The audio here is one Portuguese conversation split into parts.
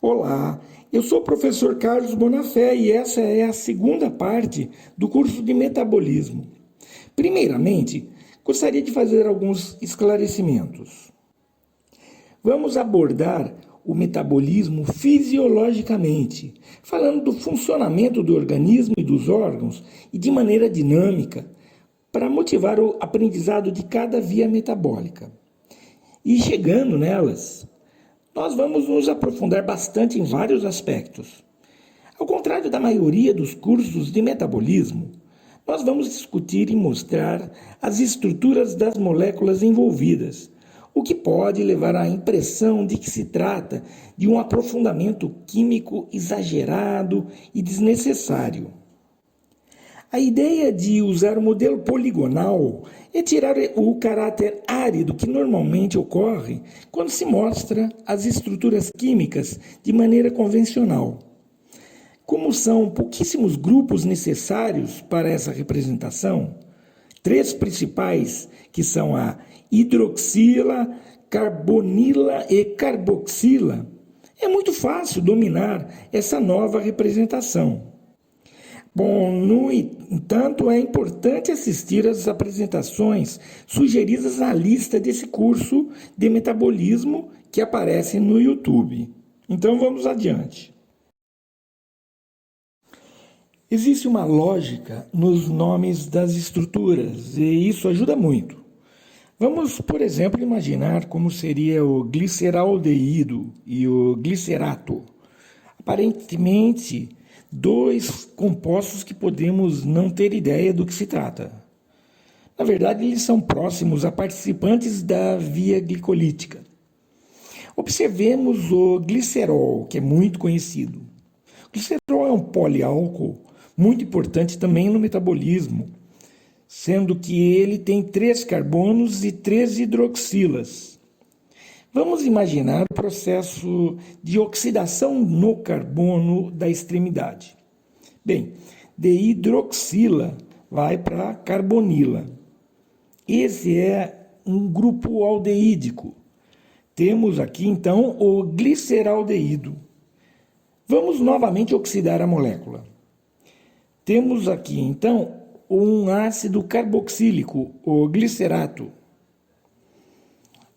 Olá, eu sou o professor Carlos Bonafé e essa é a segunda parte do curso de metabolismo. Primeiramente, gostaria de fazer alguns esclarecimentos. Vamos abordar o metabolismo fisiologicamente, falando do funcionamento do organismo e dos órgãos e de maneira dinâmica, para motivar o aprendizado de cada via metabólica. E chegando nelas, nós vamos nos aprofundar bastante em vários aspectos. Ao contrário da maioria dos cursos de metabolismo, nós vamos discutir e mostrar as estruturas das moléculas envolvidas, o que pode levar à impressão de que se trata de um aprofundamento químico exagerado e desnecessário. A ideia de usar o modelo poligonal é tirar o caráter árido que normalmente ocorre quando se mostra as estruturas químicas de maneira convencional. Como são pouquíssimos grupos necessários para essa representação, três principais, que são a hidroxila, carbonila e carboxila, é muito fácil dominar essa nova representação. Bom, no entanto, é importante assistir às apresentações sugeridas na lista desse curso de metabolismo que aparece no YouTube. Então vamos adiante. Existe uma lógica nos nomes das estruturas e isso ajuda muito. Vamos, por exemplo, imaginar como seria o gliceraldeído e o glicerato. Aparentemente, dois compostos que podemos não ter ideia do que se trata. Na verdade, eles são próximos a participantes da via glicolítica. Observemos o glicerol, que é muito conhecido. O glicerol é um poliálcool muito importante também no metabolismo, sendo que ele tem 3 carbonos e 3 hidroxilas. Vamos imaginar o processo de oxidação no carbono da extremidade. Bem, de hidroxila vai para carbonila. Esse é um grupo aldeídico. Temos aqui então o gliceraldeído. Vamos novamente oxidar a molécula. Temos aqui então um ácido carboxílico, o glicerato.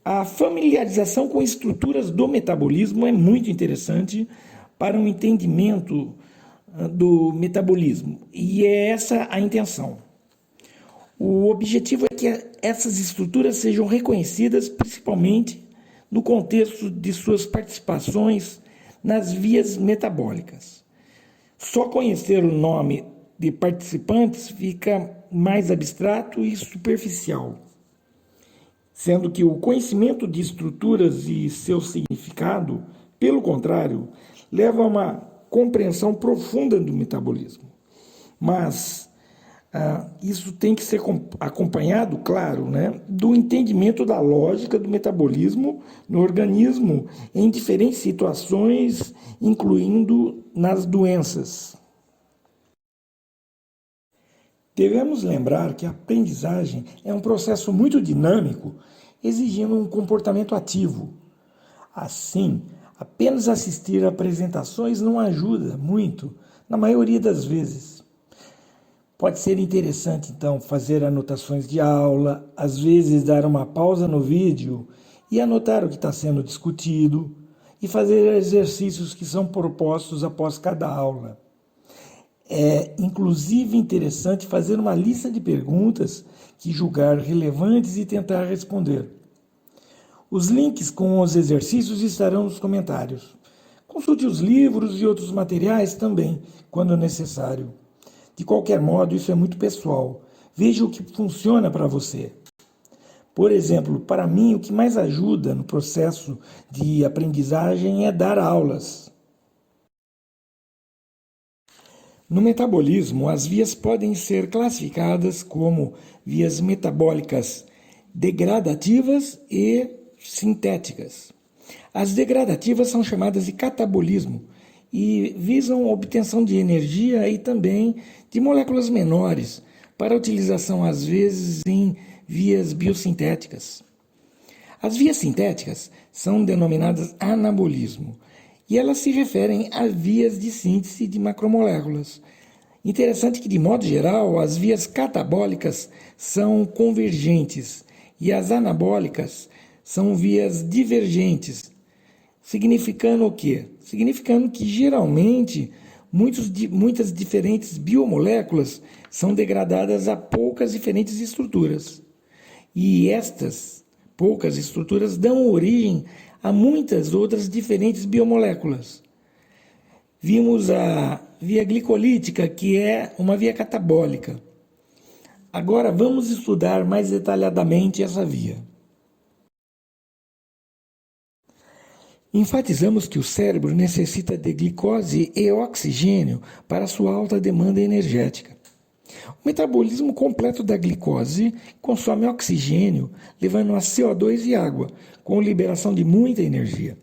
A familiarização com estruturas do metabolismo é muito interessante para um entendimento do metabolismo, e é essa a intenção. O objetivo é que essas estruturas sejam reconhecidas principalmente no contexto de suas participações nas vias metabólicas. Só conhecer o nome de participantes fica mais abstrato e superficial, sendo que o conhecimento de estruturas e seu significado, pelo contrário, leva a uma compreensão profunda do metabolismo. Mas isso tem que ser acompanhado, claro, do entendimento da lógica do metabolismo no organismo em diferentes situações, incluindo nas doenças. Devemos lembrar que a aprendizagem é um processo muito dinâmico, exigindo um comportamento ativo. Assim, apenas assistir a apresentações não ajuda muito, na maioria das vezes. Pode ser interessante, então, fazer anotações de aula, às vezes dar uma pausa no vídeo e anotar o que está sendo discutido, e fazer exercícios que são propostos após cada aula. É, inclusive, interessante fazer uma lista de perguntas que julgar relevantes e tentar responder. Os links com os exercícios estarão nos comentários. Consulte os livros e outros materiais também, quando necessário. De qualquer modo, isso é muito pessoal. Veja o que funciona para você. Por exemplo, para mim, o que mais ajuda no processo de aprendizagem é dar aulas. No metabolismo, as vias podem ser classificadas como vias metabólicas degradativas e sintéticas. As degradativas são chamadas de catabolismo e visam a obtenção de energia e também de moléculas menores para utilização, às vezes, em vias biosintéticas. As vias sintéticas são denominadas anabolismo e elas se referem a vias de síntese de macromoléculas. Interessante que, de modo geral, as vias catabólicas são convergentes e as anabólicas são vias divergentes. Significando o quê? Significando que, geralmente, muitas diferentes biomoléculas são degradadas a poucas diferentes estruturas. E estas poucas estruturas dão origem a muitas outras diferentes biomoléculas. Vimos a via glicolítica, que é uma via catabólica. Agora vamos estudar mais detalhadamente essa via. Enfatizamos que o cérebro necessita de glicose e oxigênio para sua alta demanda energética. O metabolismo completo da glicose consome oxigênio, levando a CO2 e água, com liberação de muita energia.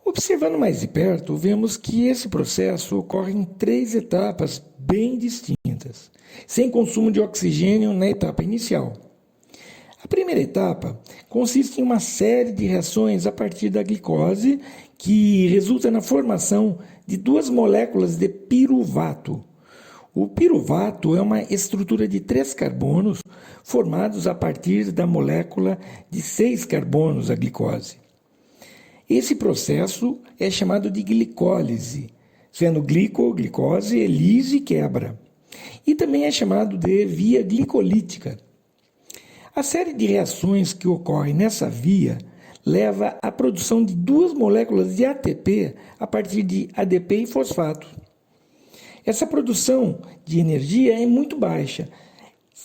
Observando mais de perto, vemos que esse processo ocorre em 3 etapas bem distintas, sem consumo de oxigênio na etapa inicial. A primeira etapa consiste em uma série de reações a partir da glicose que resulta na formação de 2 moléculas de piruvato. O piruvato é uma estrutura de 3 carbonos formados a partir da molécula de 6 carbonos, a glicose. Esse processo é chamado de glicólise, sendo glicose é lise, quebra. E também é chamado de via glicolítica. A série de reações que ocorre nessa via leva à produção de 2 moléculas de ATP a partir de ADP e fosfato. Essa produção de energia é muito baixa,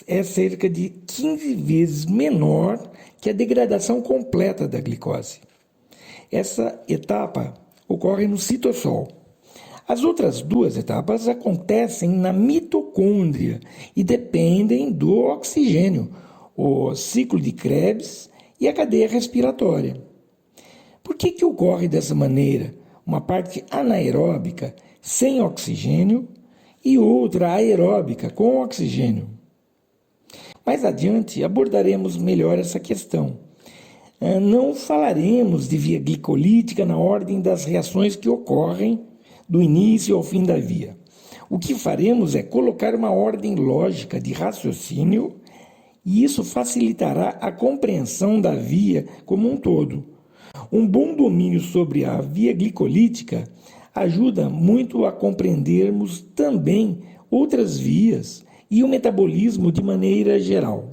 é cerca de 15 vezes menor que a degradação completa da glicose. Essa etapa ocorre no citossol. As outras 2 etapas acontecem na mitocôndria e dependem do oxigênio, o ciclo de Krebs e a cadeia respiratória. Por que ocorre dessa maneira? Uma parte anaeróbica sem oxigênio e outra aeróbica com oxigênio. Mais adiante abordaremos melhor essa questão. Não falaremos de via glicolítica na ordem das reações que ocorrem do início ao fim da via. O que faremos é colocar uma ordem lógica de raciocínio e isso facilitará a compreensão da via como um todo. Um bom domínio sobre a via glicolítica ajuda muito a compreendermos também outras vias e o metabolismo de maneira geral.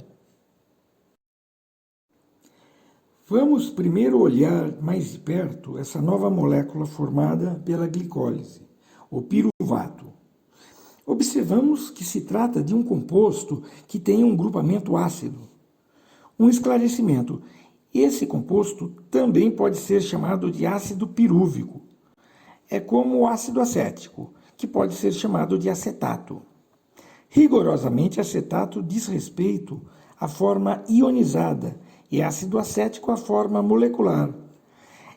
Vamos primeiro olhar mais de perto essa nova molécula formada pela glicólise, o piruvato. Observamos que se trata de um composto que tem um grupamento ácido. Um esclarecimento: esse composto também pode ser chamado de ácido pirúvico. É como o ácido acético, que pode ser chamado de acetato. Rigorosamente, acetato diz respeito à forma ionizada e ácido acético à forma molecular.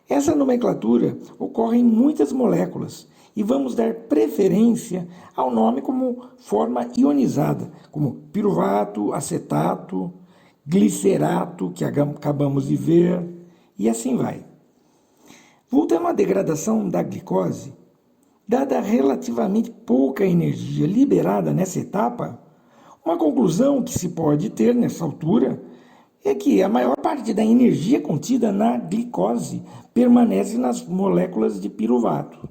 Essa nomenclatura ocorre em muitas moléculas e vamos dar preferência ao nome como forma ionizada, como piruvato, acetato, glicerato, que acabamos de ver, e assim vai. Voltando à degradação da glicose, dada relativamente pouca energia liberada nessa etapa, uma conclusão que se pode ter nessa altura é que a maior parte da energia contida na glicose permanece nas moléculas de piruvato.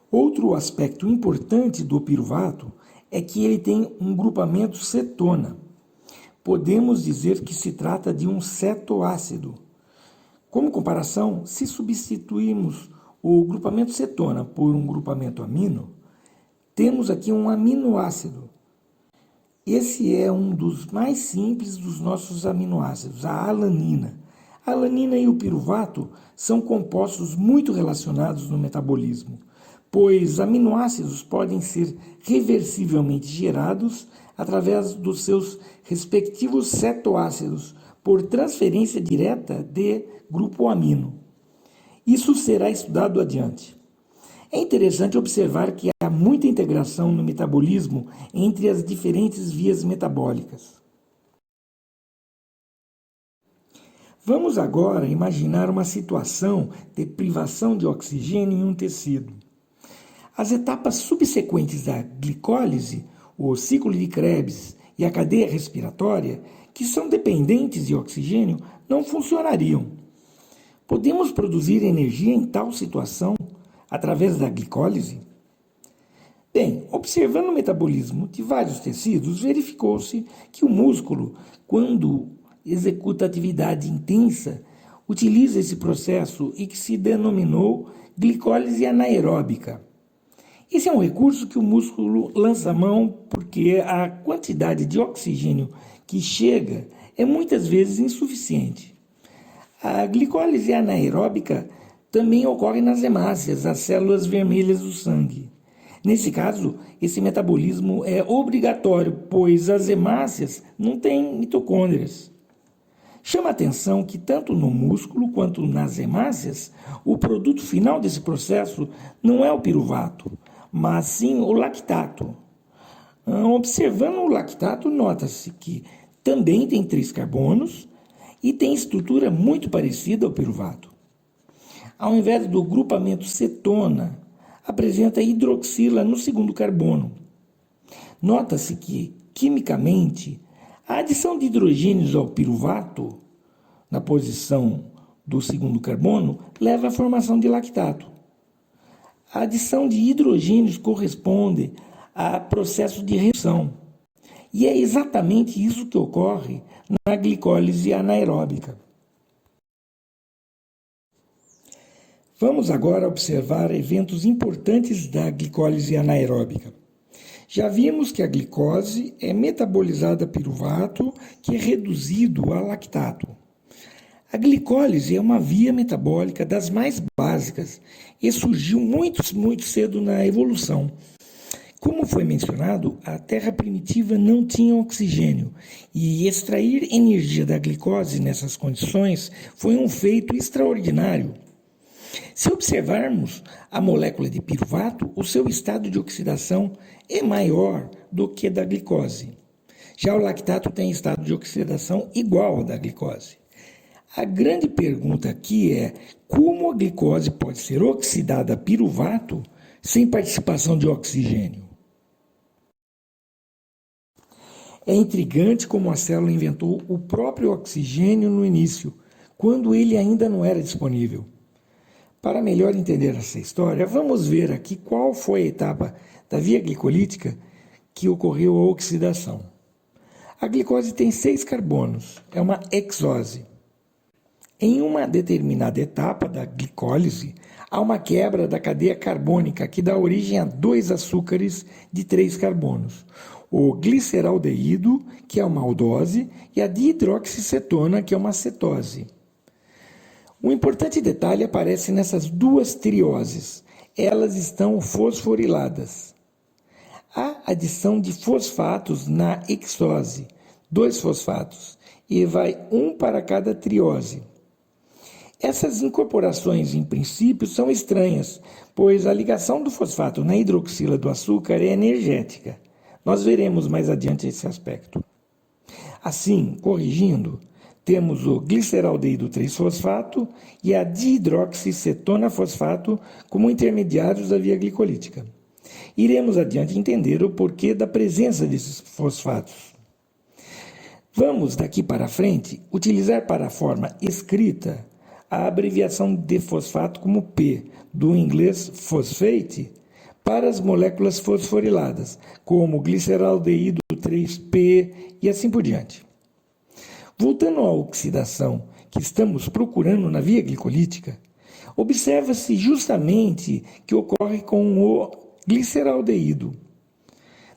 Outro aspecto importante do piruvato é que ele tem um grupamento cetona. Podemos dizer que se trata de um cetoácido. Como comparação, se substituirmos o grupamento cetona por um grupamento amino, temos aqui um aminoácido. Esse é um dos mais simples dos nossos aminoácidos, a alanina. A alanina e o piruvato são compostos muito relacionados no metabolismo, pois aminoácidos podem ser reversivelmente gerados através dos seus respectivos cetoácidos, por transferência direta de grupo amino. Isso será estudado adiante. É interessante observar que há muita integração no metabolismo entre as diferentes vias metabólicas. Vamos agora imaginar uma situação de privação de oxigênio em um tecido. As etapas subsequentes da glicólise, o ciclo de Krebs e a cadeia respiratória, que são dependentes de oxigênio, não funcionariam. Podemos produzir energia em tal situação através da glicólise? Bem, observando o metabolismo de vários tecidos, verificou-se que o músculo, quando executa atividade intensa, utiliza esse processo e que se denominou glicólise anaeróbica. Esse é um recurso que o músculo lança mão porque a quantidade de oxigênio que chega é muitas vezes insuficiente. A glicólise anaeróbica também ocorre nas hemácias, as células vermelhas do sangue. Nesse caso, esse metabolismo é obrigatório, pois as hemácias não têm mitocôndrias. Chama a atenção que tanto no músculo quanto nas hemácias, o produto final desse processo não é o piruvato, mas sim o lactato. Observando o lactato, nota-se que também tem 3 carbonos e tem estrutura muito parecida ao piruvato. Ao invés do grupamento cetona, apresenta hidroxila no segundo carbono. Nota-se que, quimicamente, a adição de hidrogênios ao piruvato, na posição do segundo carbono, leva à formação de lactato. A adição de hidrogênios corresponde a processo de redução. E é exatamente isso que ocorre na glicólise anaeróbica. Vamos agora observar eventos importantes da glicólise anaeróbica. Já vimos que a glicose é metabolizada a piruvato, que é reduzido a lactato. A glicólise é uma via metabólica das mais básicas e surgiu muito cedo na evolução. Como foi mencionado, a Terra primitiva não tinha oxigênio e extrair energia da glicose nessas condições foi um feito extraordinário. Se observarmos a molécula de piruvato, o seu estado de oxidação é maior do que da glicose. Já o lactato tem estado de oxidação igual ao da glicose. A grande pergunta aqui é como a glicose pode ser oxidada a piruvato sem participação de oxigênio? É intrigante como a célula inventou o próprio oxigênio no início, quando ele ainda não era disponível. Para melhor entender essa história, vamos ver aqui qual foi a etapa da via glicolítica que ocorreu a oxidação. A glicose tem 6 carbonos, é uma hexose. Em uma determinada etapa da glicólise, há uma quebra da cadeia carbônica que dá origem a 2 açúcares de 3 carbonos, o gliceraldeído, que é uma aldose, e a dihidroxicetona, que é uma cetose. Um importante detalhe aparece nessas 2 trioses. Elas estão fosforiladas. Há adição de fosfatos na hexose, 2 fosfatos, e vai 1 para cada triose. Essas incorporações, em princípio, são estranhas, pois a ligação do fosfato na hidroxila do açúcar é energética. Nós veremos mais adiante esse aspecto. Assim, corrigindo, temos o gliceraldeído 3-fosfato e a dihidroxicetona-fosfato como intermediários da via glicolítica. Iremos adiante entender o porquê da presença desses fosfatos. Vamos, daqui para frente, utilizar para a forma escrita a abreviação de fosfato como P, do inglês phosphate, para as moléculas fosforiladas, como gliceraldeído 3P e assim por diante. Voltando à oxidação que estamos procurando na via glicolítica, observa-se justamente que ocorre com o gliceraldeído.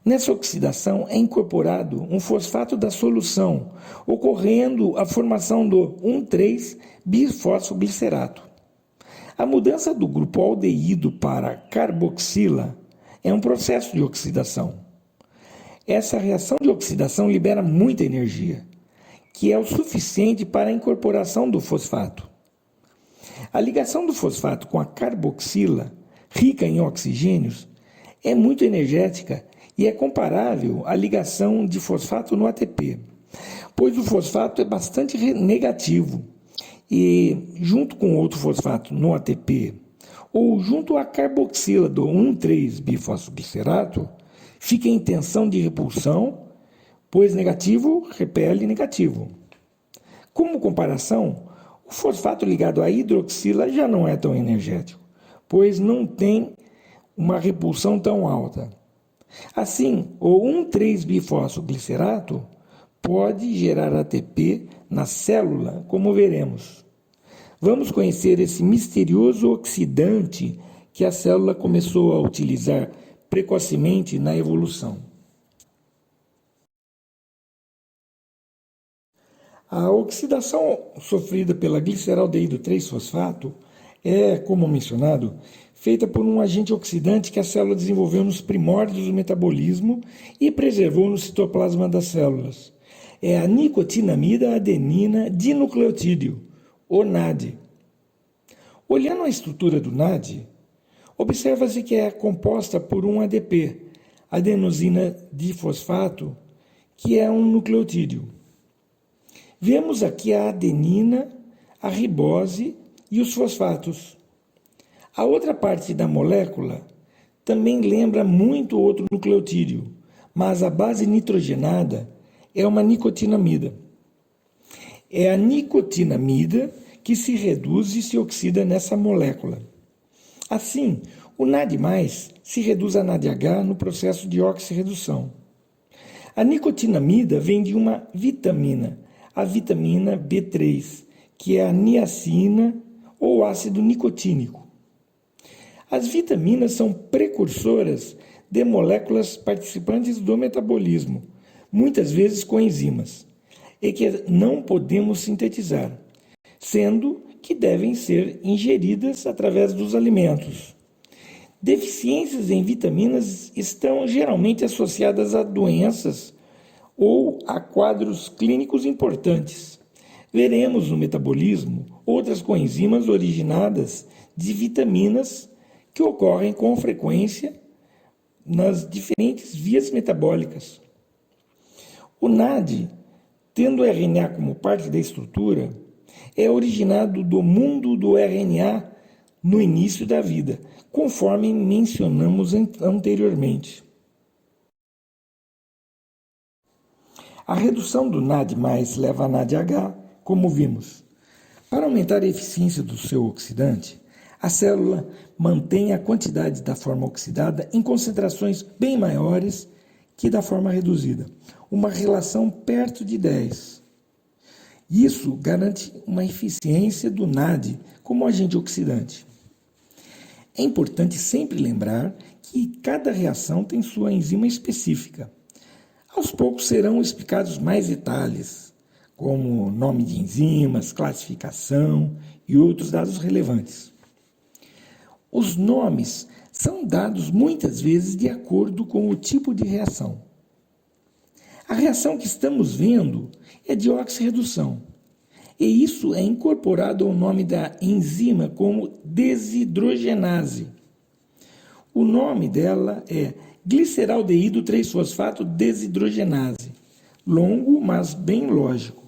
Nessa oxidação é incorporado um fosfato da solução, ocorrendo a formação do 1,3-bifosfoglicerato. A mudança do grupo aldeído para carboxila é um processo de oxidação. Essa reação de oxidação libera muita energia, que é o suficiente para a incorporação do fosfato. A ligação do fosfato com a carboxila, rica em oxigênios, é muito energética e é comparável à ligação de fosfato no ATP, pois o fosfato é bastante negativo. e junto com outro fosfato no ATP, ou junto à carboxila do 1,3-bifosfoglicerato, fica em tensão de repulsão, pois negativo repele negativo. Como comparação, o fosfato ligado à hidroxila já não é tão energético, pois não tem uma repulsão tão alta. Assim, o 1,3-bifosfoglicerato pode gerar ATP na célula, como veremos. Vamos conhecer esse misterioso oxidante que a célula começou a utilizar precocemente na evolução. A oxidação sofrida pela gliceraldeído 3-fosfato é, como mencionado, feita por um agente oxidante que a célula desenvolveu nos primórdios do metabolismo e preservou no citoplasma das células. É a nicotinamida adenina dinucleotídeo, o NAD. Olhando a estrutura do NAD, observa-se que é composta por um ADP, adenosina difosfato, que é um nucleotídeo. Vemos aqui a adenina, a ribose e os fosfatos. A outra parte da molécula também lembra muito outro nucleotídeo, mas a base nitrogenada é uma nicotinamida. É a nicotinamida que se reduz e se oxida nessa molécula. Assim, o NAD+, se reduz a NADH no processo de oxirredução. A nicotinamida vem de uma vitamina, a vitamina B3, que é a niacina ou ácido nicotínico. As vitaminas são precursoras de moléculas participantes do metabolismo, muitas vezes coenzimas, e que não podemos sintetizar, sendo que devem ser ingeridas através dos alimentos. Deficiências em vitaminas estão geralmente associadas a doenças ou a quadros clínicos importantes. Veremos no metabolismo outras coenzimas originadas de vitaminas que ocorrem com frequência nas diferentes vias metabólicas. O NAD, tendo o RNA como parte da estrutura, é originado do mundo do RNA no início da vida, conforme mencionamos anteriormente. A redução do NAD+, leva a NADH, como vimos. Para aumentar a eficiência do seu oxidante, a célula mantém a quantidade da forma oxidada em concentrações bem maiores que da forma reduzida, uma relação perto de 10. Isso garante uma eficiência do NAD como agente oxidante. É importante sempre lembrar que cada reação tem sua enzima específica. Aos poucos serão explicados mais detalhes, como nome de enzimas, classificação e outros dados relevantes. Os nomes são dados muitas vezes de acordo com o tipo de reação. A reação que estamos vendo é de oxirredução, e isso é incorporado ao nome da enzima como desidrogenase. O nome dela é gliceraldeído 3-fosfato desidrogenase, longo, mas bem lógico,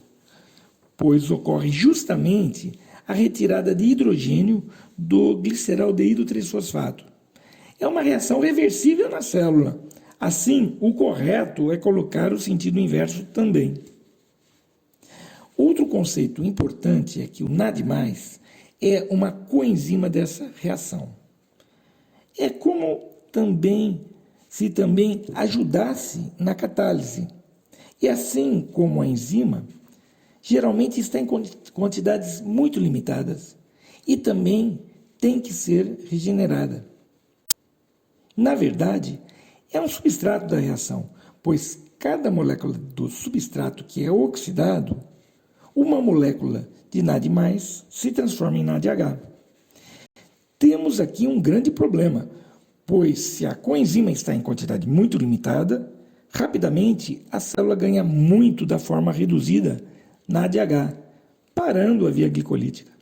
pois ocorre justamente a retirada de hidrogênio do gliceraldeído 3-fosfato. É uma reação reversível na célula. Assim, o correto é colocar o sentido inverso também. Outro conceito importante é que o NAD+, é uma coenzima dessa reação. É como se também ajudasse na catálise. E assim como a enzima, geralmente está em quantidades muito limitadas e também tem que ser regenerada. Na verdade, é um substrato da reação, pois cada molécula do substrato que é oxidado, uma molécula de NAD+, se transforma em NADH. Temos aqui um grande problema, pois se a coenzima está em quantidade muito limitada, rapidamente a célula ganha muito da forma reduzida NADH, parando a via glicolítica.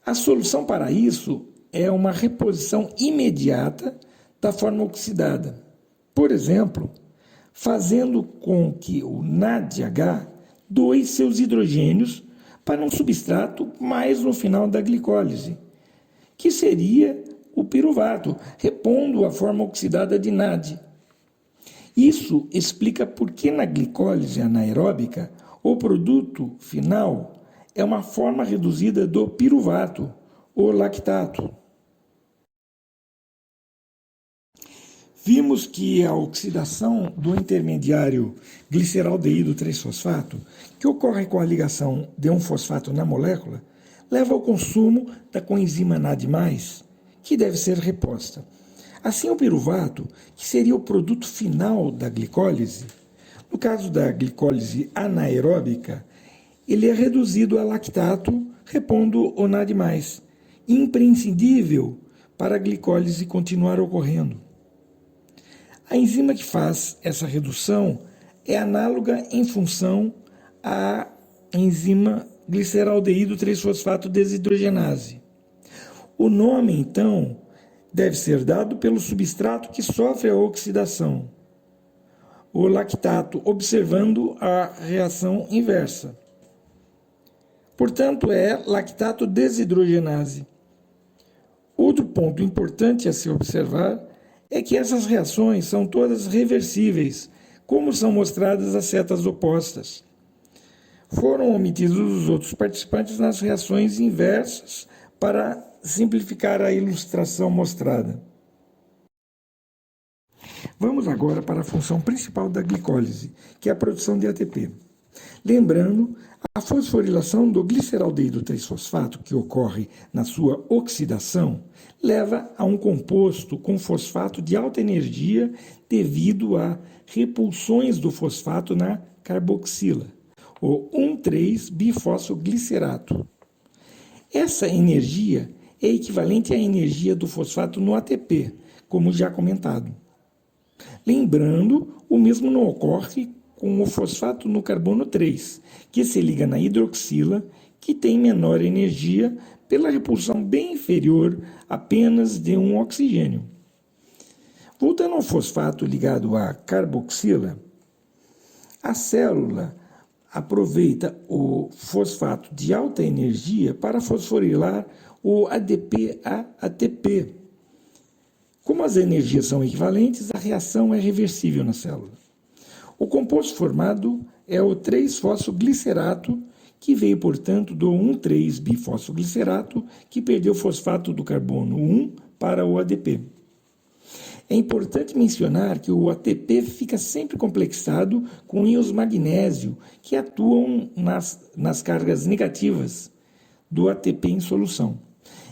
A solução para isso é uma reposição imediata da forma oxidada. Por exemplo, fazendo com que o NADH doe seus hidrogênios para um substrato mais no final da glicólise, que seria o piruvato, repondo a forma oxidada de NAD. Isso explica por que na glicólise anaeróbica o produto final é uma forma reduzida do piruvato, ou lactato. Vimos que a oxidação do intermediário gliceraldeído 3-fosfato, que ocorre com a ligação de um fosfato na molécula, leva ao consumo da coenzima NAD+, que deve ser reposta. Assim, o piruvato, que seria o produto final da glicólise, no caso da glicólise anaeróbica, ele é reduzido a lactato, repondo o NAD+, imprescindível para a glicólise continuar ocorrendo. A enzima que faz essa redução é análoga em função à enzima gliceraldeído 3-fosfato desidrogenase. O nome, então, deve ser dado pelo substrato que sofre a oxidação, o lactato, observando a reação inversa. Portanto, é lactato desidrogenase. Outro ponto importante a se observar é que essas reações são todas reversíveis, como são mostradas as setas opostas. Foram omitidos os outros participantes nas reações inversas para simplificar a ilustração mostrada. Vamos agora para a função principal da glicólise, que é a produção de ATP. Lembrando, a fosforilação do gliceraldeído 3-fosfato, que ocorre na sua oxidação, leva a um composto com fosfato de alta energia devido a repulsões do fosfato na carboxila, o 1,3-bifosfoglicerato. Essa energia é equivalente à energia do fosfato no ATP, como já comentado. Lembrando, o mesmo não ocorre com o fosfato no carbono 3, que se liga na hidroxila, que tem menor energia pela repulsão bem inferior apenas de um oxigênio. Voltando ao fosfato ligado à carboxila, a célula aproveita o fosfato de alta energia para fosforilar o ADP a ATP. Como as energias são equivalentes, a reação é reversível na célula. O composto formado é o 3-fosfoglicerato, que veio, portanto, do 1,3-bifosfoglicerato, que perdeu o fosfato do carbono 1 para o ADP. É importante mencionar que o ATP fica sempre complexado com íons magnésio, que atuam nas cargas negativas do ATP em solução.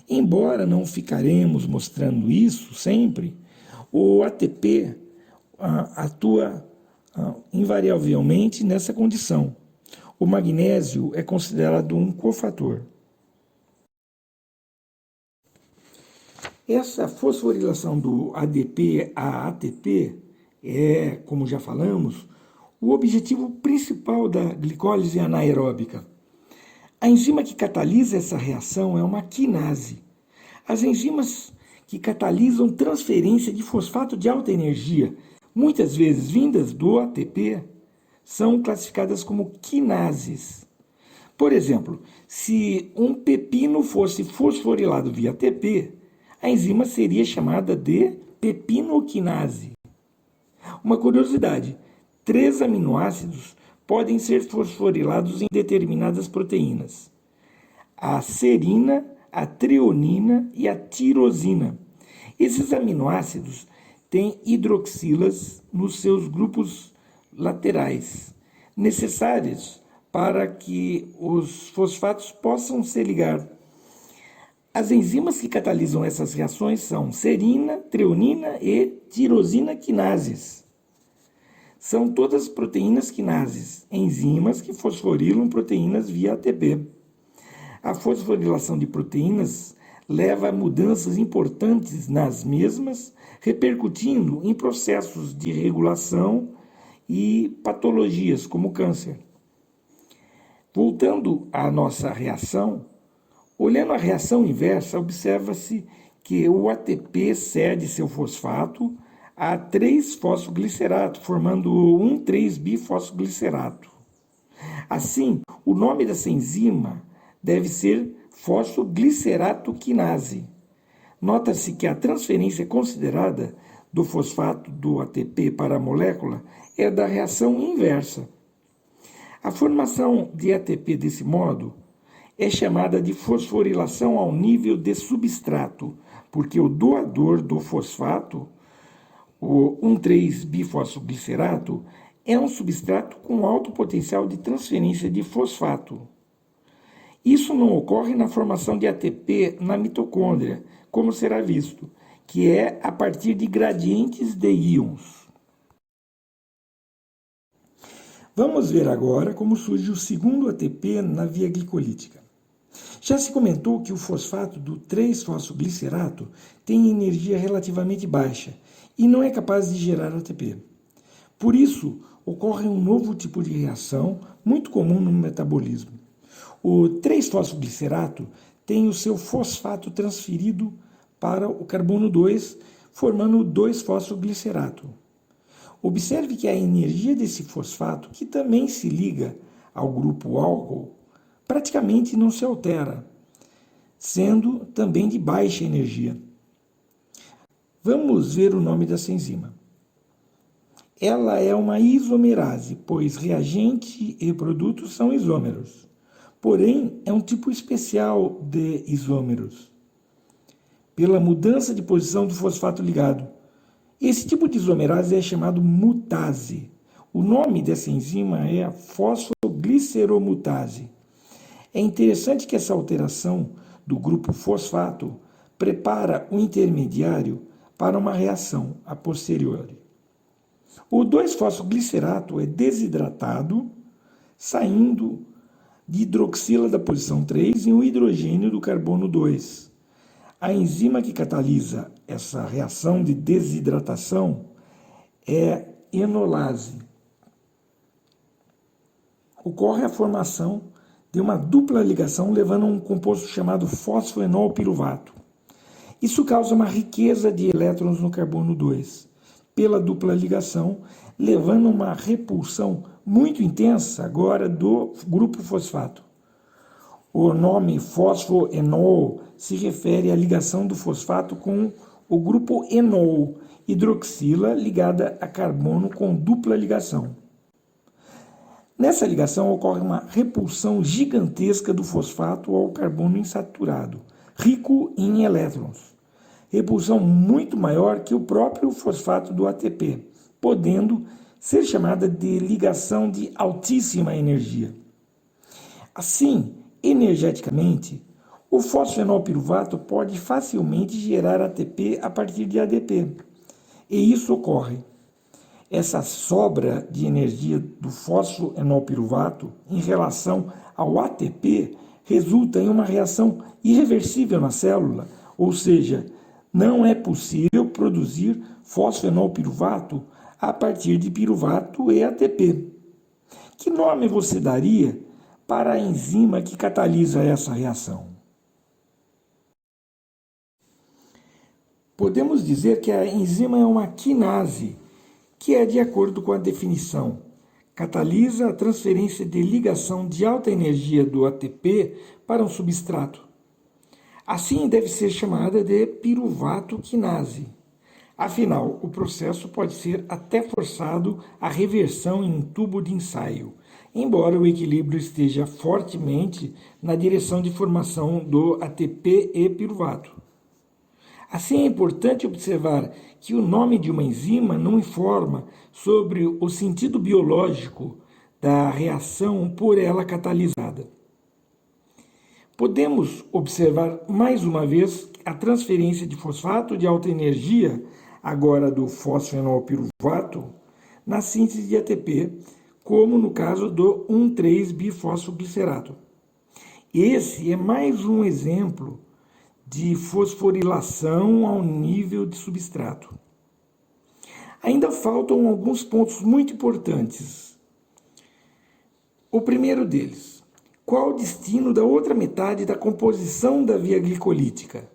Embora não ficaremos mostrando isso sempre, o ATP atua invariavelmente nessa condição. O magnésio é considerado um cofator. Essa fosforilação do ADP a ATP é, como já falamos, o objetivo principal da glicólise anaeróbica. A enzima que catalisa essa reação é uma quinase. As enzimas que catalisam transferência de fosfato de alta energia, muitas vezes vindas do ATP, são classificadas como quinases. Por exemplo, se um pepino fosse fosforilado via ATP, a enzima seria chamada de pepinoquinase. Uma curiosidade, 3 aminoácidos podem ser fosforilados em determinadas proteínas: a serina, a treonina e a tirosina. Esses aminoácidos têm hidroxilas nos seus grupos laterais, necessários para que os fosfatos possam se ligar. As enzimas que catalisam essas reações são serina, treonina e tirosina quinases. São todas proteínas quinases, enzimas que fosforilam proteínas via ATP. A fosforilação de proteínas leva a mudanças importantes nas mesmas, repercutindo em processos de regulação e patologias como câncer. Voltando à nossa reação, olhando a reação inversa, observa-se que o ATP cede seu fosfato a 3-fosfoglicerato, formando o 1,3-bifosfoglicerato. Assim, o nome dessa enzima deve ser fosfoglicerato quinase. Nota-se que a transferência considerada do fosfato do ATP para a molécula é da reação inversa. A formação de ATP desse modo é chamada de fosforilação ao nível de substrato, porque o doador do fosfato, o 1,3-bifosfoglicerato, é um substrato com alto potencial de transferência de fosfato. Isso não ocorre na formação de ATP na mitocôndria, como será visto, que é a partir de gradientes de íons. Vamos ver agora como surge o segundo ATP na via glicolítica. Já se comentou que o fosfato do 3-fosfoglicerato tem energia relativamente baixa e não é capaz de gerar ATP. Por isso, ocorre um novo tipo de reação muito comum no metabolismo. O 3-fosfoglicerato tem o seu fosfato transferido para o carbono 2, formando o 2-fosfoglicerato. Observe que a energia desse fosfato, que também se liga ao grupo álcool, praticamente não se altera, sendo também de baixa energia. Vamos ver o nome dessa enzima. Ela é uma isomerase, pois reagente e produto são isômeros. Porém, é um tipo especial de isômeros, pela mudança de posição do fosfato ligado. Esse tipo de isomerase é chamado mutase. O nome dessa enzima é a fosfogliceromutase. É interessante que essa alteração do grupo fosfato prepara o intermediário para uma reação a posteriori. O 2-fosfoglicerato é desidratado, saindo de hidroxila da posição 3 em um hidrogênio do carbono 2. A enzima que catalisa essa reação de desidratação é enolase. Ocorre a formação de uma dupla ligação levando a um composto chamado fosfoenolpiruvato. Isso causa uma riqueza de elétrons no carbono 2, pela dupla ligação, levando a uma repulsão muito intensa agora do grupo fosfato. O nome fosfoenol se refere à ligação do fosfato com o grupo enol, hidroxila ligada a carbono com dupla ligação. Nessa ligação ocorre uma repulsão gigantesca do fosfato ao carbono insaturado, rico em elétrons. Repulsão muito maior que o próprio fosfato do ATP, podendo ser chamada de ligação de altíssima energia. Assim, energeticamente, o fosfenolpiruvato pode facilmente gerar ATP a partir de ADP. E isso ocorre. Essa sobra de energia do fosfoenolpiruvato em relação ao ATP resulta em uma reação irreversível na célula, ou seja, não é possível produzir fosfenolpiruvato a partir de piruvato e ATP. Que nome você daria para a enzima que catalisa essa reação? Podemos dizer que a enzima é uma quinase, que é de acordo com a definição, catalisa a transferência de ligação de alta energia do ATP para um substrato. Assim, deve ser chamada de piruvato quinase. Afinal, o processo pode ser até forçado à reversão em um tubo de ensaio, embora o equilíbrio esteja fortemente na direção de formação do ATP e piruvato. Assim, é importante observar que o nome de uma enzima não informa sobre o sentido biológico da reação por ela catalisada. Podemos observar mais uma vez a transferência de fosfato de alta energia, agora do fosfenolpiruvato, na síntese de ATP, como no caso do 1,3-bifosfoglicerato. Esse é mais um exemplo de fosforilação ao nível de substrato. Ainda faltam alguns pontos muito importantes. O primeiro deles, qual o destino da outra metade da composição da via glicolítica?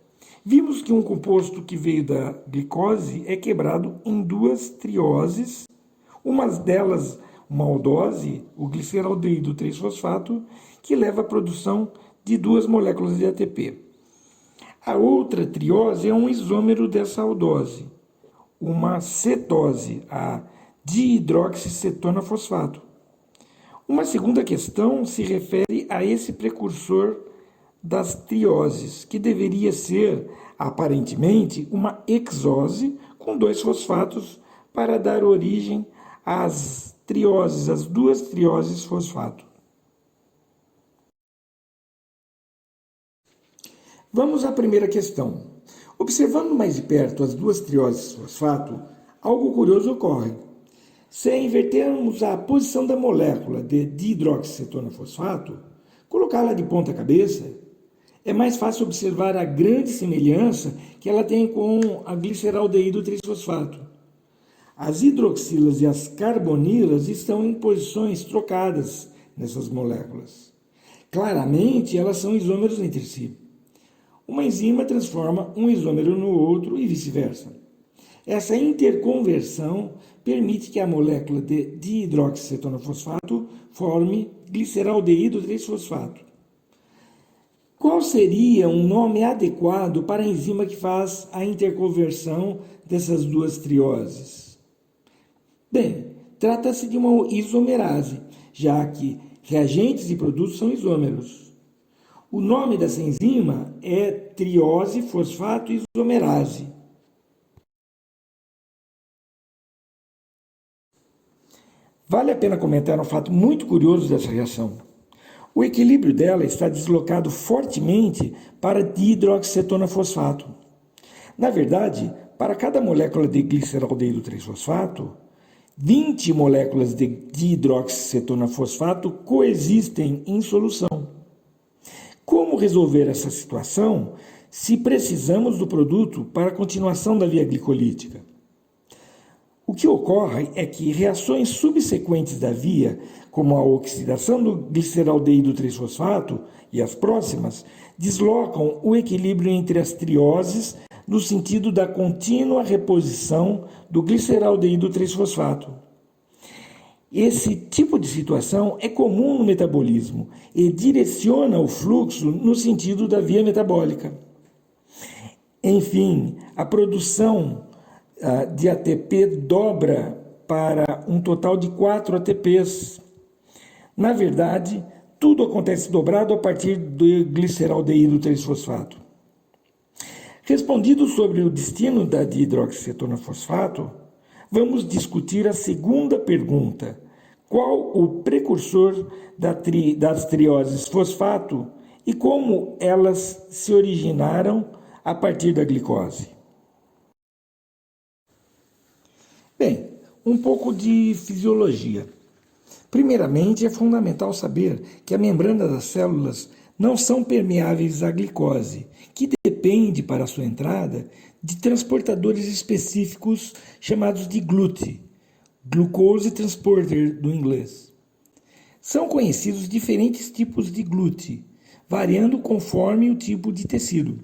Vimos que um composto que veio da glicose é quebrado em duas trioses, uma uma aldose, o gliceraldeído 3-fosfato, que leva à produção de 2 moléculas de ATP. A outra triose é um isômero dessa aldose, uma cetose, a dihidroxicetona-fosfato. Uma segunda questão se refere a esse precursor das trioses, que deveria ser, aparentemente, uma hexose com 2 fosfatos para dar origem às trioses, as 2 trioses fosfato. Vamos à primeira questão. Observando mais de perto as 2 trioses fosfato, algo curioso ocorre. Se invertermos a posição da molécula de dihidroxicetona-fosfato, colocá-la de ponta cabeça, é mais fácil observar a grande semelhança que ela tem com a gliceraldeído 3-fosfato. As hidroxilas e as carbonilas estão em posições trocadas nessas moléculas. Claramente, elas são isômeros entre si. Uma enzima transforma um isômero no outro e vice-versa. Essa interconversão permite que a molécula de dihidroxicetona-fosfato forme gliceraldeído 3-fosfato. Qual seria um nome adequado para a enzima que faz a interconversão dessas 2 trioses? Bem, trata-se de uma isomerase, já que reagentes e produtos são isômeros. O nome dessa enzima é triose fosfato isomerase. Vale a pena comentar um fato muito curioso dessa reação. O equilíbrio dela está deslocado fortemente para dihidroxicetona-fosfato. Na verdade, para cada molécula de gliceraldeído 3-fosfato, 20 moléculas de dihidroxicetona-fosfato coexistem em solução. Como resolver essa situação se precisamos do produto para a continuação da via glicolítica? O que ocorre é que reações subsequentes da via, como a oxidação do gliceraldeído 3-fosfato e as próximas, deslocam o equilíbrio entre as trioses no sentido da contínua reposição do gliceraldeído 3-fosfato. Esse tipo de situação é comum no metabolismo e direciona o fluxo no sentido da via metabólica. Enfim, a produção de ATP dobra para um total de 4 ATPs. Na verdade, tudo acontece dobrado a partir do gliceraldeído 3-fosfato. Respondido sobre o destino da dihidroxicetona-fosfato, vamos discutir a segunda pergunta. Qual o precursor das trioses fosfato e como elas se originaram a partir da glicose? Bem, um pouco de fisiologia. Primeiramente, é fundamental saber que a membrana das células não são permeáveis à glicose, que depende, para sua entrada, de transportadores específicos chamados de GLUT, Glucose Transporter do inglês. São conhecidos diferentes tipos de GLUT, variando conforme o tipo de tecido.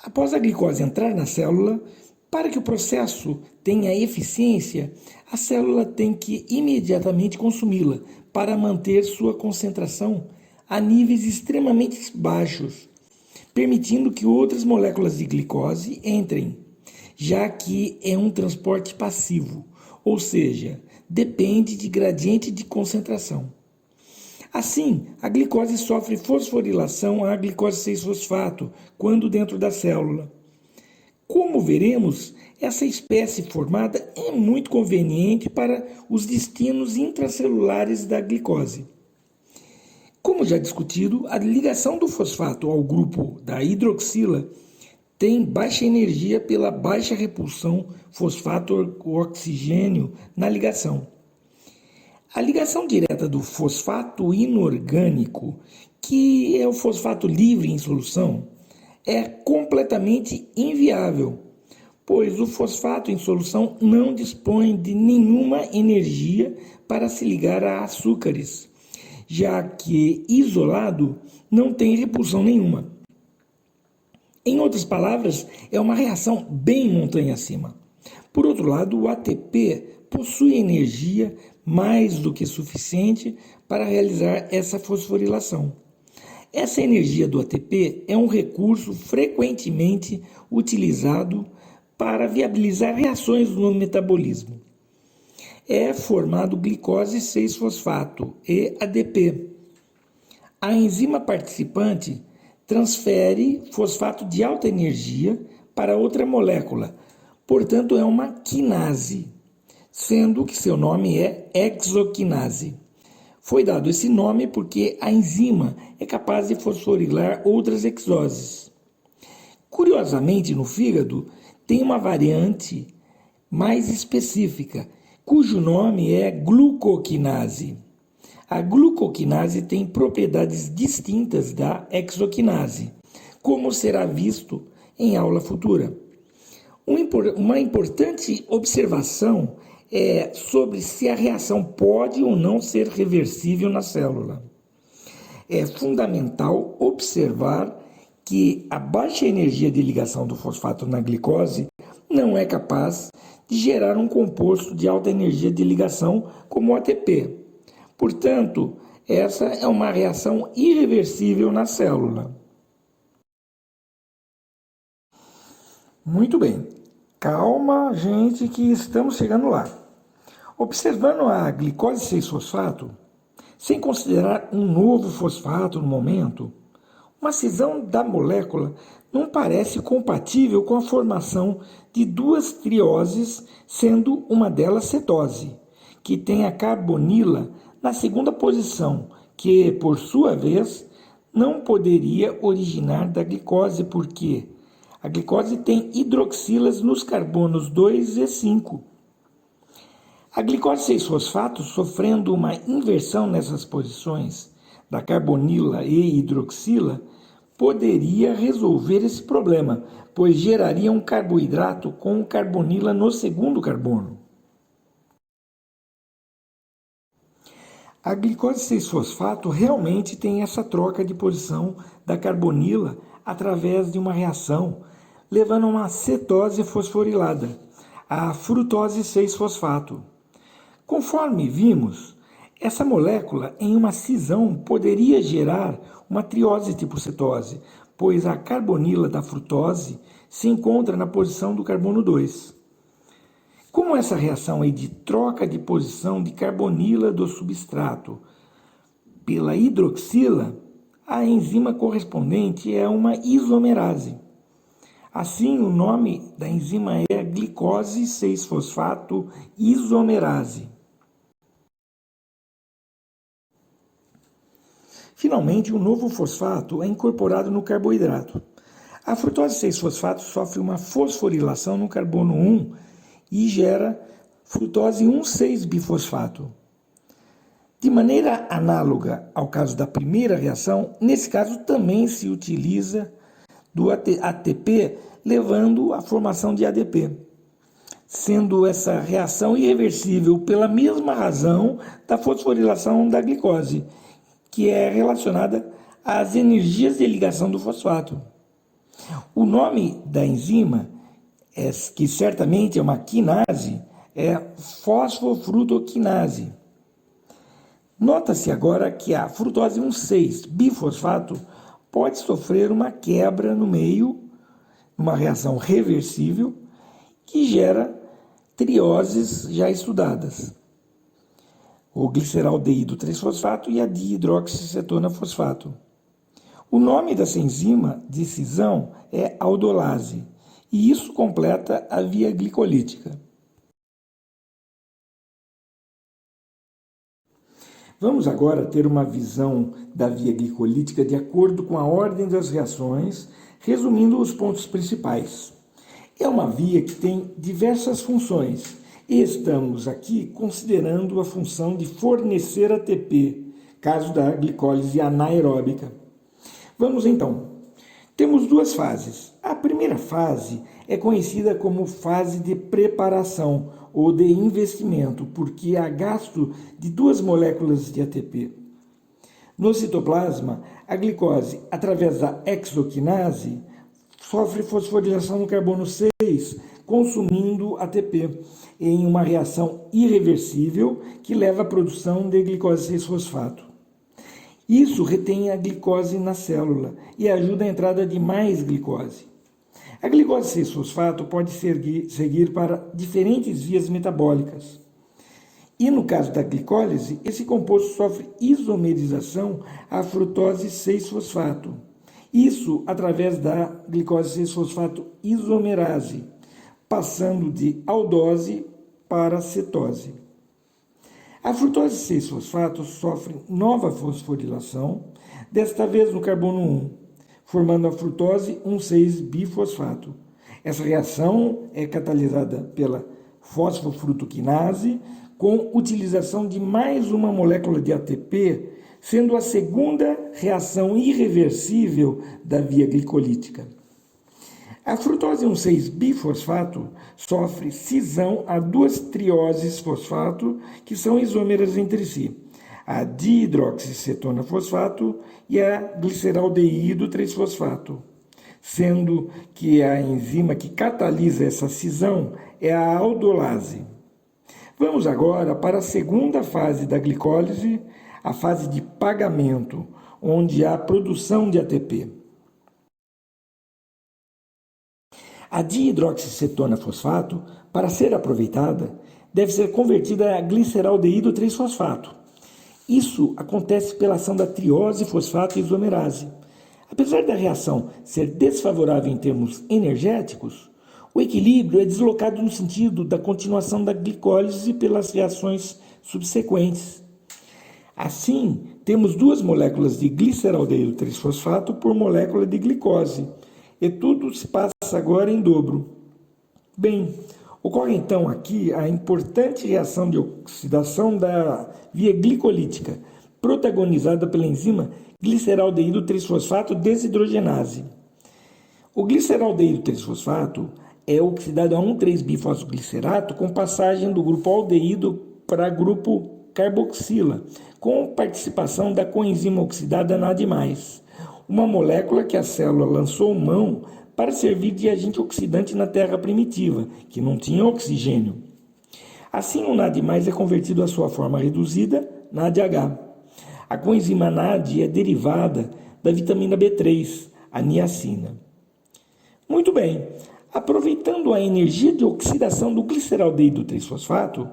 Após a glicose entrar na célula, para que o processo tenha eficiência, a célula tem que imediatamente consumi-la para manter sua concentração a níveis extremamente baixos, permitindo que outras moléculas de glicose entrem, já que é um transporte passivo, ou seja, depende de gradiente de concentração. Assim, a glicose sofre fosforilação à glicose 6-fosfato quando dentro da célula. Como veremos, essa espécie formada é muito conveniente para os destinos intracelulares da glicose. Como já discutido, a ligação do fosfato ao grupo da hidroxila tem baixa energia pela baixa repulsão fosfato-oxigênio na ligação. A ligação direta do fosfato inorgânico, que é o fosfato livre em solução, é completamente inviável, pois o fosfato em solução não dispõe de nenhuma energia para se ligar a açúcares, já que isolado não tem repulsão nenhuma. Em outras palavras, é uma reação bem montanha acima. Por outro lado, o ATP possui energia, mais do que suficiente para realizar essa fosforilação. Essa energia do ATP é um recurso frequentemente utilizado para viabilizar reações no metabolismo. É formado glicose 6-fosfato, EADP. A enzima participante transfere fosfato de alta energia para outra molécula, portanto é uma quinase, sendo que seu nome é hexoquinase. Foi dado esse nome porque a enzima é capaz de fosforilar outras hexoses. Curiosamente, no fígado, tem uma variante mais específica, cujo nome é glucoquinase. A glucoquinase tem propriedades distintas da hexoquinase, como será visto em aula futura. Uma importante observação é sobre se a reação pode ou não ser reversível na célula. É fundamental observar que a baixa energia de ligação do fosfato na glicose não é capaz de gerar um composto de alta energia de ligação como o ATP. Portanto, essa é uma reação irreversível na célula. Muito bem. Calma, gente, que estamos chegando lá. Observando a glicose 6-fosfato, sem considerar um novo fosfato no momento, uma cisão da molécula não parece compatível com a formação de duas trioses, sendo uma delas cetose, que tem a carbonila na segunda posição, que, por sua vez, não poderia originar da glicose, porque a glicose tem hidroxilas nos carbonos 2 e 5. A glicose 6-fosfato, sofrendo uma inversão nessas posições da carbonila e hidroxila, poderia resolver esse problema, pois geraria um carboidrato com carbonila no segundo carbono. A glicose 6-fosfato realmente tem essa troca de posição da carbonila através de uma reação, levando a uma cetose fosforilada, a frutose 6-fosfato. Conforme vimos, essa molécula em uma cisão poderia gerar uma triose tipo cetose, pois a carbonila da frutose se encontra na posição do carbono 2. Como essa reação é de troca de posição de carbonila do substrato pela hidroxila, a enzima correspondente é uma isomerase. Assim, o nome da enzima é glicose 6-fosfato isomerase. Finalmente, um novo fosfato é incorporado no carboidrato. A frutose 6-fosfato sofre uma fosforilação no carbono 1 e gera frutose 1,6-bifosfato. De maneira análoga ao caso da primeira reação, nesse caso também se utiliza do ATP, levando à formação de ADP, sendo essa reação irreversível pela mesma razão da fosforilação da glicose, que é relacionada às energias de ligação do fosfato. O nome da enzima, que certamente é uma quinase, é fosfofrutoquinase. Nota-se agora que a frutose 1,6-bifosfato pode sofrer uma quebra no meio, uma reação reversível, que gera trioses já estudadas. O gliceraldeído 3-fosfato e a dihidroxicetona fosfato. O nome dessa enzima de cisão é aldolase, e isso completa a via glicolítica. Vamos agora ter uma visão da via glicolítica de acordo com a ordem das reações, resumindo os pontos principais. É uma via que tem diversas funções, e estamos aqui considerando a função de fornecer ATP, caso da glicólise anaeróbica. Vamos então. Temos duas fases. A primeira fase é conhecida como fase de preparação ou de investimento, porque há gasto de duas moléculas de ATP. No citoplasma, a glicose, através da hexoquinase, sofre fosforilação no carbono 6 consumindo ATP em uma reação irreversível que leva à produção de glicose 6-fosfato. Isso retém a glicose na célula e ajuda a entrada de mais glicose. A glicose 6-fosfato pode seguir para diferentes vias metabólicas. E no caso da glicólise, esse composto sofre isomerização à frutose 6-fosfato. Isso através da glicose 6-fosfato isomerase, passando de aldose para cetose. A frutose 6-fosfato sofre nova fosforilação, desta vez no carbono 1, formando a frutose 1,6-bifosfato. Essa reação é catalisada pela fosfofrutoquinase, com utilização de mais uma molécula de ATP, sendo a segunda reação irreversível da via glicolítica. A frutose 1,6-bifosfato sofre cisão a duas trioses fosfato que são isômeras entre si, a dihidroxicetona fosfato e a gliceraldeído 3-fosfato, sendo que a enzima que catalisa essa cisão é a aldolase. Vamos agora para a segunda fase da glicólise, a fase de pagamento, onde há produção de ATP. A dihidroxicetona fosfato, para ser aproveitada, deve ser convertida a gliceraldeído 3-fosfato. Isso acontece pela ação da triose fosfato isomerase. Apesar da reação ser desfavorável em termos energéticos, o equilíbrio é deslocado no sentido da continuação da glicólise pelas reações subsequentes. Assim, temos duas moléculas de gliceraldeído 3-fosfato por molécula de glicose, e tudo se passa agora em dobro. Bem, ocorre então aqui a importante reação de oxidação da via glicolítica, protagonizada pela enzima gliceraldeído 3-fosfato desidrogenase. O gliceraldeído 3-fosfato é oxidado a 1,3-bifosfoglicerato com passagem do grupo aldeído para grupo carboxila, com participação da coenzima oxidada NAD+, uma molécula que a célula lançou mão para servir de agente oxidante na terra primitiva, que não tinha oxigênio. Assim, o NAD+, é convertido à sua forma reduzida, NADH. A coenzima NAD é derivada da vitamina B3, a niacina. Muito bem, aproveitando a energia de oxidação do gliceraldeído 3-fosfato,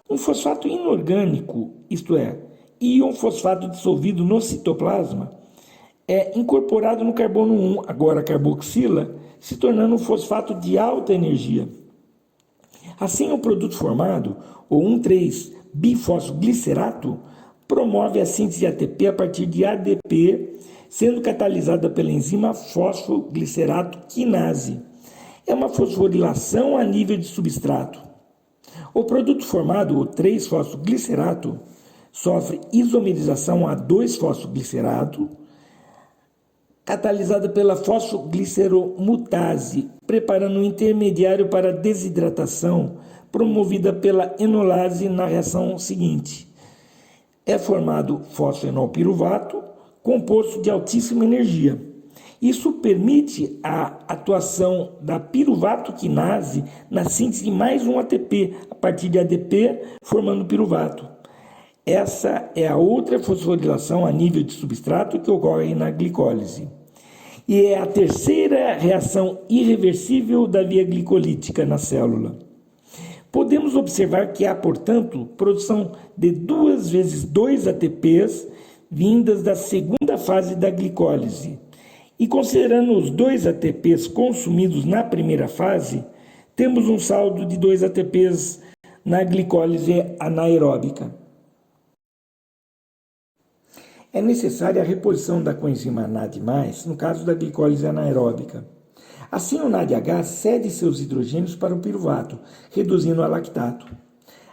um fosfato inorgânico, isto é, íon fosfato dissolvido no citoplasma, é incorporado no carbono 1, agora carboxila, se tornando um fosfato de alta energia. Assim, o produto formado, o 1,3-bifosfoglicerato, promove a síntese de ATP a partir de ADP, sendo catalisada pela enzima fosfoglicerato quinase. É uma fosforilação a nível de substrato. O produto formado, o 3-fosfoglicerato, sofre isomerização a 2-fosfoglicerato, catalisada pela fosfogliceromutase, preparando um intermediário para desidratação, promovida pela enolase na reação seguinte. É formado fosfenolpiruvato, composto de altíssima energia. Isso permite a atuação da piruvato quinase na síntese de mais um ATP, a partir de ADP, formando piruvato. Essa é a outra fosforilação a nível de substrato que ocorre na glicólise. E é a terceira reação irreversível da via glicolítica na célula. Podemos observar que há, portanto, produção de 2 vezes 2 ATPs vindas da segunda fase da glicólise. E considerando os 2 ATPs consumidos na primeira fase, temos um saldo de 2 ATPs na glicólise anaeróbica. É necessária a reposição da coenzima NAD+, no caso da glicólise anaeróbica. Assim, o NADH cede seus hidrogênios para o piruvato, reduzindo a lactato.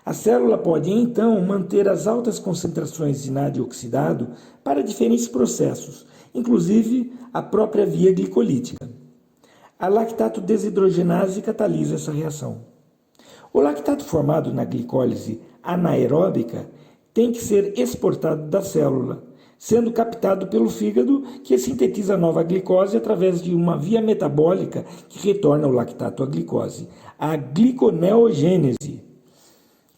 A célula pode, então, manter as altas concentrações de NAD oxidado para diferentes processos, inclusive a própria via glicolítica. A lactato desidrogenase catalisa essa reação. O lactato formado na glicólise anaeróbica tem que ser exportado da célula, sendo captado pelo fígado, que sintetiza a nova glicose através de uma via metabólica que retorna o lactato à glicose, a gliconeogênese.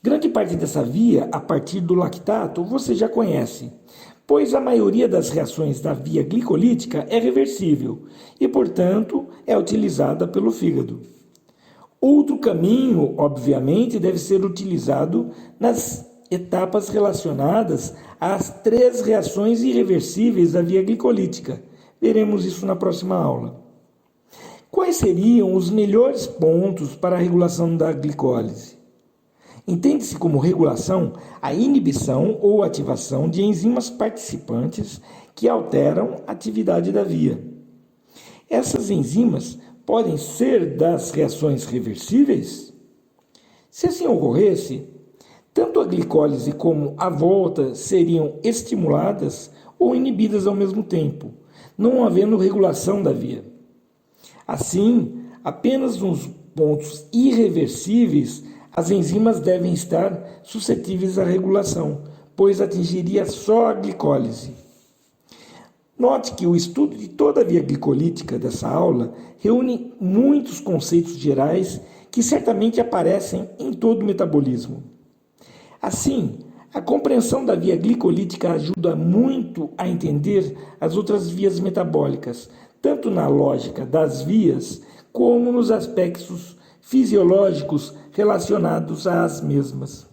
Grande parte dessa via, a partir do lactato, você já conhece, pois a maioria das reações da via glicolítica é reversível e, portanto, é utilizada pelo fígado. Outro caminho, obviamente, deve ser utilizado nas etapas relacionadas às 3 reações irreversíveis da via glicolítica. Veremos isso na próxima aula. Quais seriam os melhores pontos para a regulação da glicólise? Entende-se como regulação a inibição ou ativação de enzimas participantes que alteram a atividade da via. Essas enzimas podem ser das reações reversíveis? Se assim ocorresse, tanto a glicólise como a volta seriam estimuladas ou inibidas ao mesmo tempo, não havendo regulação da via. Assim, apenas nos pontos irreversíveis as enzimas devem estar suscetíveis à regulação, pois atingiria só a glicólise. Note que o estudo de toda a via glicolítica dessa aula reúne muitos conceitos gerais que certamente aparecem em todo o metabolismo. Assim, a compreensão da via glicolítica ajuda muito a entender as outras vias metabólicas, tanto na lógica das vias, como nos aspectos fisiológicos relacionados às mesmas.